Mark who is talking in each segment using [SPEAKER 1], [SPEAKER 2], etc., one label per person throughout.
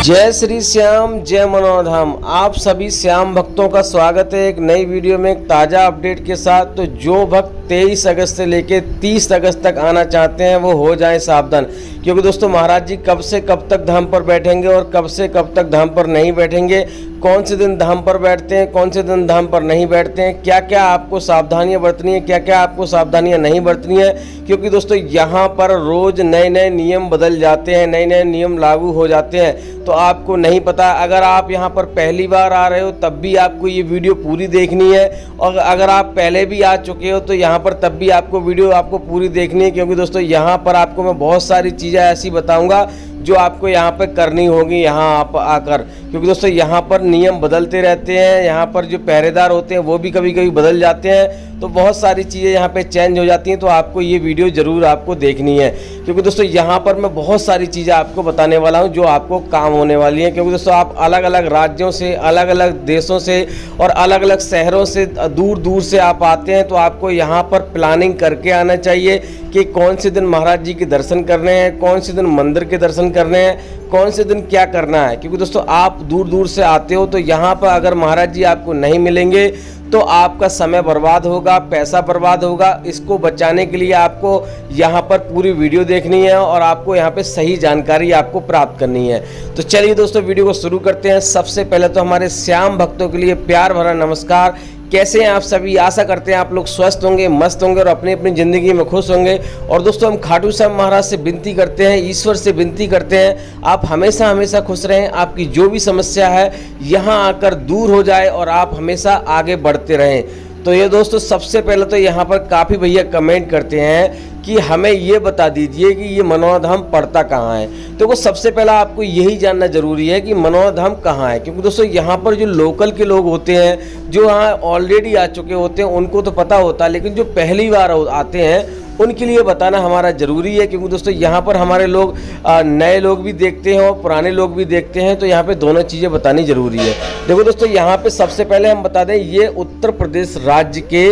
[SPEAKER 1] जय श्री श्याम, जय मनोधाम। आप सभी श्याम भक्तों का स्वागत है एक नई वीडियो में, एक ताज़ा अपडेट के साथ। तो जो भक्त 23 अगस्त से लेकर 30 अगस्त तक आना चाहते हैं वो हो जाएं सावधान, क्योंकि दोस्तों महाराज जी कब से कब तक धाम पर बैठेंगे और कब से कब तक धाम पर नहीं बैठेंगे, कौन से दिन धाम पर बैठते हैं, कौन से दिन धाम पर नहीं बैठते हैं, क्या क्या आपको सावधानियां बरतनी है, क्या क्या आपको सावधानियां नहीं बरतनी है। क्योंकि दोस्तों यहाँ पर रोज़ नए नए नियम बदल जाते हैं, नए नए नियम लागू हो जाते हैं, तो आपको नहीं पता। अगर आप यहाँ पर पहली बार आ रहे हो तब भी आपको ये वीडियो पूरी देखनी है, और अगर आप पहले भी आ चुके हो तो यहाँ पर तब भी आपको वीडियो पूरी देखनी है। क्योंकि दोस्तों यहाँ पर आपको मैं बहुत सारी चीज़ें ऐसी बताऊँगा जो आपको यहाँ पर करनी होगी यहाँ आप आकर। क्योंकि दोस्तों यहाँ पर नियम बदलते रहते हैं, यहाँ पर जो पहरेदार होते हैं वो भी कभी कभी बदल जाते हैं, तो बहुत सारी चीज़ें यहाँ पे चेंज हो जाती हैं। तो आपको ये वीडियो ज़रूर आपको देखनी है, क्योंकि दोस्तों यहाँ पर मैं बहुत सारी चीज़ें आपको बताने वाला हूँ जो आपको काम होने वाली हैं। क्योंकि दोस्तों आप अलग अलग राज्यों से, अलग अलग देशों से और अलग अलग शहरों से, दूर दूर से आप आते हैं, तो आपको यहाँ पर प्लानिंग करके आना चाहिए कि कौन से दिन महाराज जी के दर्शन करने हैं, कौन से दिन मंदिर के दर्शन करने हैं, कौन से दिन क्या करना है। क्योंकि दोस्तों आप दूर दूर से आते हो, तो यहाँ पर अगर महाराज जी आपको नहीं मिलेंगे तो आपका समय बर्बाद होगा, पैसा बर्बाद होगा। इसको बचाने के लिए आपको यहाँ पर पूरी वीडियो देखनी है और आपको यहाँ पे सही जानकारी आपको प्राप्त करनी है। तो चलिए दोस्तों वीडियो को शुरू करते हैं। सबसे पहले तो हमारे श्याम भक्तों के लिए प्यार भरा नमस्कार। कैसे हैं आप सभी? आशा करते हैं आप लोग स्वस्थ होंगे, मस्त होंगे और अपनी अपनी ज़िंदगी में खुश होंगे। और दोस्तों हम खाटू श्याम महाराज से विनती करते हैं, ईश्वर से विनती करते हैं, आप हमेशा हमेशा खुश रहें, आपकी जो भी समस्या है यहाँ आकर दूर हो जाए और आप हमेशा आगे बढ़ते रहें। तो ये दोस्तों सबसे पहले तो यहाँ पर काफ़ी भैया कमेंट करते हैं कि हमें ये बता दीजिए कि ये मनोहर धाम पड़ता कहाँ है। तो वो सबसे पहला आपको यही जानना जरूरी है कि मनोहर धाम कहाँ है। क्योंकि दोस्तों यहाँ पर जो लोकल के लोग होते हैं, जो यहाँ ऑलरेडी आ चुके होते हैं, उनको तो पता होता है, लेकिन जो पहली बार आते हैं उनके लिए बताना हमारा ज़रूरी है। क्योंकि दोस्तों यहाँ पर हमारे लोग नए लोग भी देखते हैं और पुराने लोग भी देखते हैं, तो यहाँ पे दोनों चीज़ें बतानी ज़रूरी है। देखो दोस्तों यहाँ पे सबसे पहले हम बता दें, ये उत्तर प्रदेश राज्य के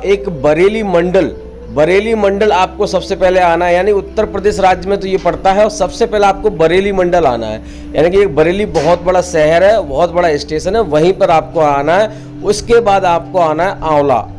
[SPEAKER 1] एक बरेली मंडल आपको सबसे पहले आना है। यानी उत्तर प्रदेश राज्य में तो ये पड़ता है और सबसे पहले आपको बरेली मंडल आना है। यानी कि एक बरेली बहुत बड़ा शहर है, बहुत बड़ा स्टेशन है, वहीं पर आपको आना है। उसके बाद आपको आना है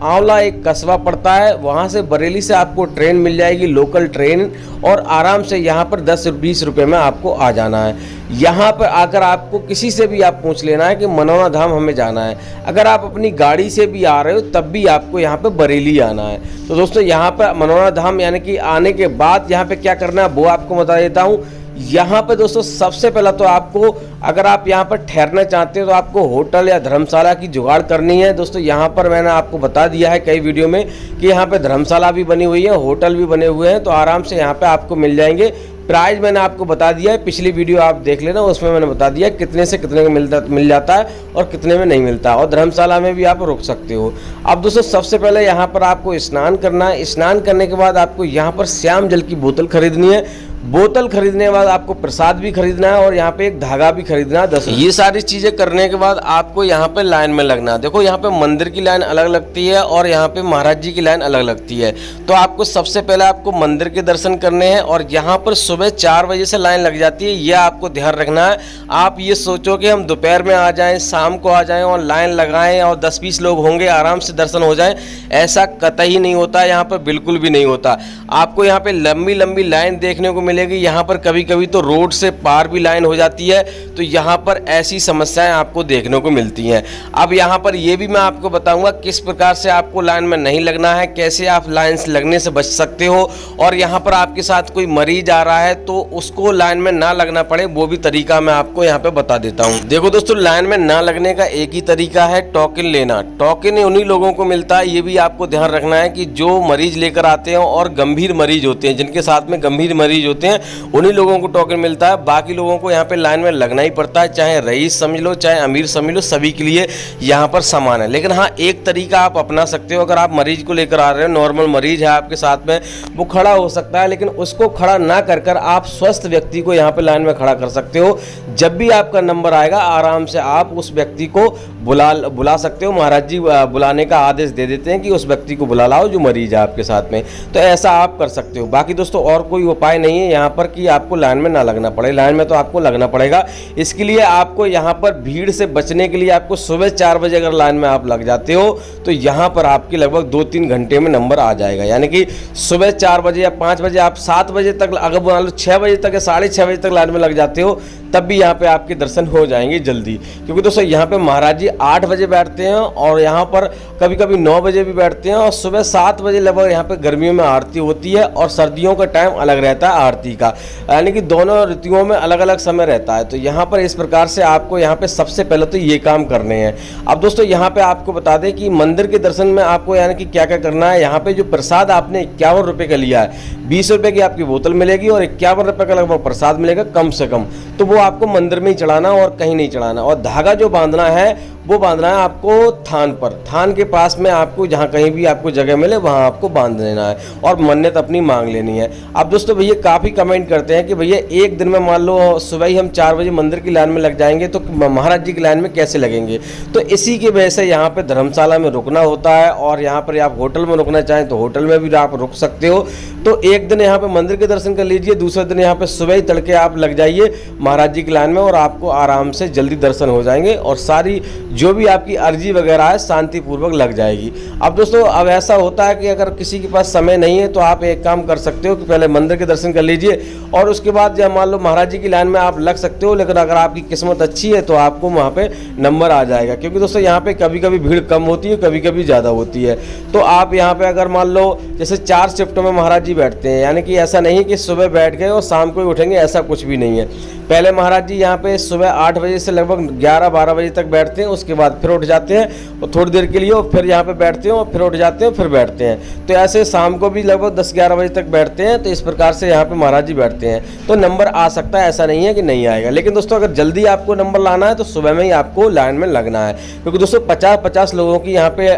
[SPEAKER 1] आंवला एक कस्बा पड़ता है, वहाँ से बरेली से आपको ट्रेन मिल जाएगी, लोकल ट्रेन, और आराम से यहाँ पर 10-20 रुपये में आपको आ जाना है। यहाँ पर आकर आपको किसी से भी आप पूछ लेना है कि मनोहर धाम हमें जाना है। अगर आप अपनी गाड़ी से भी आ रहे हो तब भी आपको यहाँ पर बरेली आना है। तो दोस्तों यहाँ पर मनोहर धाम यानी कि आने के बाद यहाँ पे क्या करना है वो आपको बता देता हूँ। यहाँ पे दोस्तों सबसे पहला तो आपको, अगर आप यहाँ पर ठहरना चाहते हो तो आपको होटल या धर्मशाला की जुगाड़ करनी है। दोस्तों यहाँ पर मैंने आपको बता दिया है कई वीडियो में कि यहाँ पे धर्मशाला भी बनी हुई है, होटल भी बने हुए हैं, तो आराम से यहाँ पे आपको मिल जाएंगे। प्राइस मैंने आपको बता दिया है, पिछली वीडियो आप देख लेना, उसमें मैंने बता दिया कितने से कितने में मिल जाता है और कितने में नहीं मिलता, और धर्मशाला में भी आप रुक सकते हो। अब दोस्तों सबसे पहले यहाँ पर आपको स्नान करना है। स्नान करने के बाद आपको यहाँ पर श्याम जल की बोतल खरीदनी है। बोतल खरीदने के बाद आपको प्रसाद भी खरीदना है और यहाँ पे एक धागा भी खरीदना है 10। ये सारी चीज़ें करने के बाद आपको यहाँ पे लाइन में लगना है। देखो यहाँ पे मंदिर की लाइन अलग लगती है और यहाँ पे महाराज जी की लाइन अलग लगती है। तो आपको सबसे पहले आपको मंदिर के दर्शन करने हैं और यहाँ पर सुबह 4 बजे से लाइन लग जाती है, यह आपको ध्यान रखना है। आप ये सोचो कि हम दोपहर में आ जाएँ, शाम को आ जाएँ और लाइन लगाएँ और 10-20 लोग होंगे, आराम से दर्शन हो जाए, ऐसा कतई नहीं होता। यहाँ पर बिल्कुल भी नहीं होता। आपको यहाँ पे लंबी लंबी लाइन देखने को मिलेगी। यहाँ पर कभी कभी तो रोड से पार भी लाइन हो जाती है, तो यहाँ पर ऐसी समस्याएं आपको देखने को मिलती हैं। अब यहाँ पर ये भी मैं आपको बताऊंगा किस प्रकार से आपको लाइन में नहीं लगना है, कैसे आप लाइन से लगने से बच सकते हो, और यहाँ पर आपके साथ कोई मरीज आ रहा है तो उसको लाइन में ना लगना पड़े, वो भी तरीका मैं आपको यहाँ पे बता देता हूँ। देखो दोस्तों लाइन में ना लगने का एक ही तरीका है, टोकन लेना। टोकन उन्हीं लोगों को मिलता है, ये भी आपको ध्यान रखना है कि जो मरीज लेकर आते हैं और गंभीर मरीज होते हैं, जिनके साथ में गंभीर मरीज होते हैं, उन्हीं लोगों को टोकन मिलता है। बाकी लोगों को यहाँ पे लाइन में लगना ही पड़ता है, चाहे रईस समझ लो, चाहे अमीर समझ लो, सभी के लिए यहाँ पर समान है। लेकिन हाँ, एक तरीका आप अपना सकते हो। अगर आप मरीज को लेकर आ रहे हो, नॉर्मल मरीज है आपके साथ में, वो खड़ा हो सकता है, लेकिन उसको खड़ा ना कर आप स्वस्थ व्यक्ति को यहाँ पे लाइन में खड़ा कर सकते हो। जब भी आपका नंबर आएगा आराम से आप उस व्यक्ति को बुला सकते हो। महाराज जी बुलाने का आदेश दे देते हैं कि उस व्यक्ति को बुला लाओ जो मरीज है आपके साथ में, तो ऐसा आप कर सकते हो। बाकी दोस्तों और कोई उपाय नहीं है यहाँ पर कि आपको लाइन में ना लगना पड़े। लाइन में तो आपको लगना पड़ेगा। इसके लिए आपको यहाँ पर भीड़ से बचने के लिए आपको सुबह 4 बजे अगर लाइन में आप लग जाते हो तो यहाँ पर आपकी लगभग 2-3 घंटे में नंबर आ जाएगा। यानी कि सुबह 4 बजे या 5 बजे आप 7 बजे तक, अगर मान लो 6 बजे तक या 6:30 बजे तक लाइन में लग जाते हो, तब भी यहाँ पे आपके दर्शन हो जाएंगे जल्दी। क्योंकि दोस्तों यहाँ पे महाराज जी 8 बजे बैठते हैं और यहाँ पर कभी कभी 9 बजे भी बैठते हैं, और सुबह 7 बजे लगभग यहाँ पे गर्मियों में आरती होती है और सर्दियों का टाइम अलग रहता है आरती का। यानी कि दोनों ऋतुओं में अलग अलग समय रहता है। तो यहाँ पर इस प्रकार से आपको यहाँ पे सबसे पहले तो ये काम करने हैं। अब दोस्तों यहाँ पे आपको बता दें कि मंदिर के दर्शन में आपको यानी कि क्या क्या करना है। यहाँ पे जो प्रसाद आपने 51 रुपये का लिया है, 20 रुपये की आपकी बोतल मिलेगी और 51 रुपये का लगभग प्रसाद मिलेगा कम से कम। तो वो आपको मंदिर में ही चढ़ाना और कहीं नहीं चढ़ाना। और धागा जो बांधना है वो बांधना है आपको थान पर, थान के पास में आपको जहाँ कहीं भी आपको जगह मिले वहाँ आपको बांध देना है और मन्नत अपनी मांग लेनी है। अब दोस्तों भैया काफ़ी कमेंट करते हैं कि भैया एक दिन में मान लो सुबह ही हम 4 बजे मंदिर की लाइन में लग जाएंगे तो महाराज जी की लाइन में कैसे लगेंगे। तो इसी की वजह से यहाँ पर धर्मशाला में रुकना होता है, और यहाँ पर आप होटल में रुकना चाहें तो होटल में भी आप रुक सकते हो। तो एक दिन यहाँ पर मंदिर के दर्शन कर लीजिए, दूसरे दिन यहाँ पर सुबह ही तड़के आप लग जाइए महाराज जी की लाइन में और आपको आराम से जल्दी दर्शन हो जाएंगे और सारी जो भी आपकी अर्जी वगैरह है शांतिपूर्वक लग जाएगी। अब दोस्तों अब ऐसा होता है कि अगर किसी के पास समय नहीं है तो आप एक काम कर सकते हो कि पहले मंदिर के दर्शन कर लीजिए और उसके बाद जब मान लो महाराज जी की लाइन में आप लग सकते हो। लेकिन अगर आपकी किस्मत अच्छी है तो आपको वहाँ पे नंबर आ जाएगा, क्योंकि दोस्तों यहाँ पे कभी कभी भीड़ कम होती है, कभी कभी ज़्यादा होती है। तो आप यहाँ पे अगर मान लो जैसे 4 शिफ्टों में महाराज जी बैठते हैं, यानी कि ऐसा नहीं कि सुबह बैठ गए और शाम को ही उठेंगे, ऐसा कुछ भी नहीं है। पहले महाराज जी यहाँ पे सुबह 8 बजे से लगभग 11-12 बजे तक बैठते हैं, उसके बाद फिर उठ जाते हैं और थोड़ी देर के लिए और फिर यहाँ पे बैठते हैं और फिर उठ जाते हैं, फिर बैठते हैं। तो ऐसे शाम को भी लगभग 10-11 बजे तक बैठते हैं। तो इस प्रकार से यहाँ पे महाराज जी बैठते हैं, तो नंबर आ सकता है, ऐसा नहीं है कि नहीं आएगा। लेकिन दोस्तों अगर जल्दी आपको नंबर लाना है तो सुबह में ही आपको लाइन में लगना है, क्योंकि दोस्तों 50-50 लोगों की यहाँ पे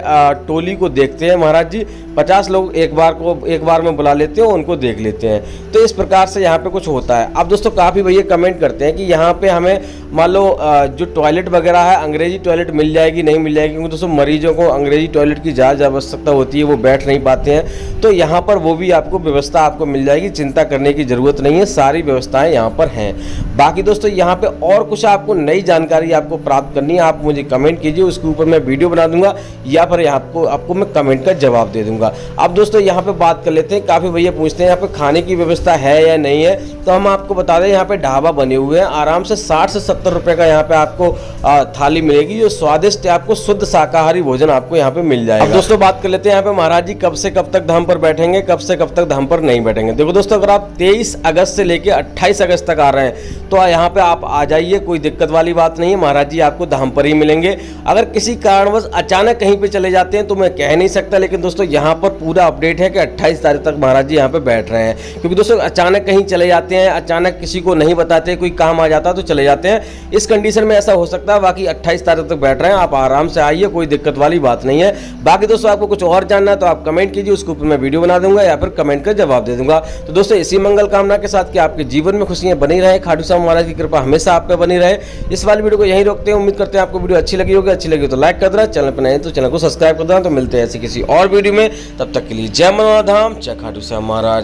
[SPEAKER 1] टोली को देखते हैं महाराज जी। 50 लोग एक बार में बुला लेते हैं, उनको देख लेते हैं। तो इस प्रकार से यहाँ पे कुछ होता है। अब दोस्तों काफ़ी भैया कमेंट करते हैं कि यहाँ पे हमें मान लो जो टॉयलेट वगैरह है अंग्रेजी टॉयलेट मिल जाएगी नहीं मिल जाएगी, क्योंकि दोस्तों मरीजों को अंग्रेजी टॉयलेट की ज़्यादा आवश्यकता होती है, वो बैठ नहीं पाते हैं। तो यहाँ पर वो भी आपको व्यवस्था आपको मिल जाएगी, चिंता करने की ज़रूरत नहीं है, सारी व्यवस्थाएं यहाँ पर हैं। बाकी दोस्तों यहाँ पे और कुछ आपको नई जानकारी आपको प्राप्त करनी है, आप मुझे कमेंट कीजिए, उसके ऊपर मैं वीडियो बना दूंगा या फिर आपको मैं कमेंट का जवाब दे दूंगा। अब दोस्तों यहाँ पे बात कर लेते हैं। काफ़ी भैया पूछते हैं यहाँ पे खाने की व्यवस्था है या नहीं है, तो हम आपको बता दें यहाँ पे ढाबा बने हुए हैं। आराम से 60 से 70 रुपये का यहाँ पे आपको थाली मिलेगी, जो स्वादिष्ट आपको शुद्ध शाकाहारी भोजन आपको यहाँ पे मिल जाएगा। दोस्तों बात कर लेते हैं यहाँ पे महाराज जी कब से कब तक धाम पर बैठेंगे, कब से कब तक धाम पर नहीं बैठेंगे। देखो दोस्तों अगर आप 23 अगस्त से लेकर 28 अगस्त तक आ रहे हैं तो यहाँ पे आप आ जाइए, कोई दिक्कत वाली बात नहीं है। महाराज जी आपको धाम पर ही मिलेंगे। अगर किसी कारणवश अचानक कहीं पे चले जाते हैं तो मैं कह नहीं सकता, लेकिन दोस्तों यहाँ पर पूरा अपडेट है कि 28 तारीख तक महाराज जी यहाँ पे बैठ रहे हैं। क्योंकि दोस्तों अचानक कहीं चले जाते हैं, अचानक किसी को नहीं बताते, कोई काम आ जाता तो चले जाते हैं। इस कंडीशन में ऐसा हो सकता है। बाकी 28 तारीख तक बैठ रहे हैं, आप आराम से आइए, कोई दिक्कत वाली बात नहीं है। बाकी दोस्तों आपको कुछ और जानना है तो आप कमेंट कीजिए, उसके ऊपर मैं वीडियो बना दूंगा या फिर कमेंट का जवाब दे दूंगा। तो दोस्तों इसी मंगल कामना के साथ कि आपके जीवन में खुशियां बनी रहे, खाटू श्याम महाराज की कृपा हमेशा आप पे बनी रहे। इस वाली वीडियो को यहीं रोकते हैं। उम्मीद करते हैं आपको वीडियो अच्छी लगी होगी। अच्छी लगी तो लाइक कर देना, चैनल पर नए तो चैनल को सब्सक्राइब कर देना। तो मिलते हैं ऐसी किसी और वीडियो में, तब तक के लिए जय मनोधाम, जय खाटू श्याम महाराज।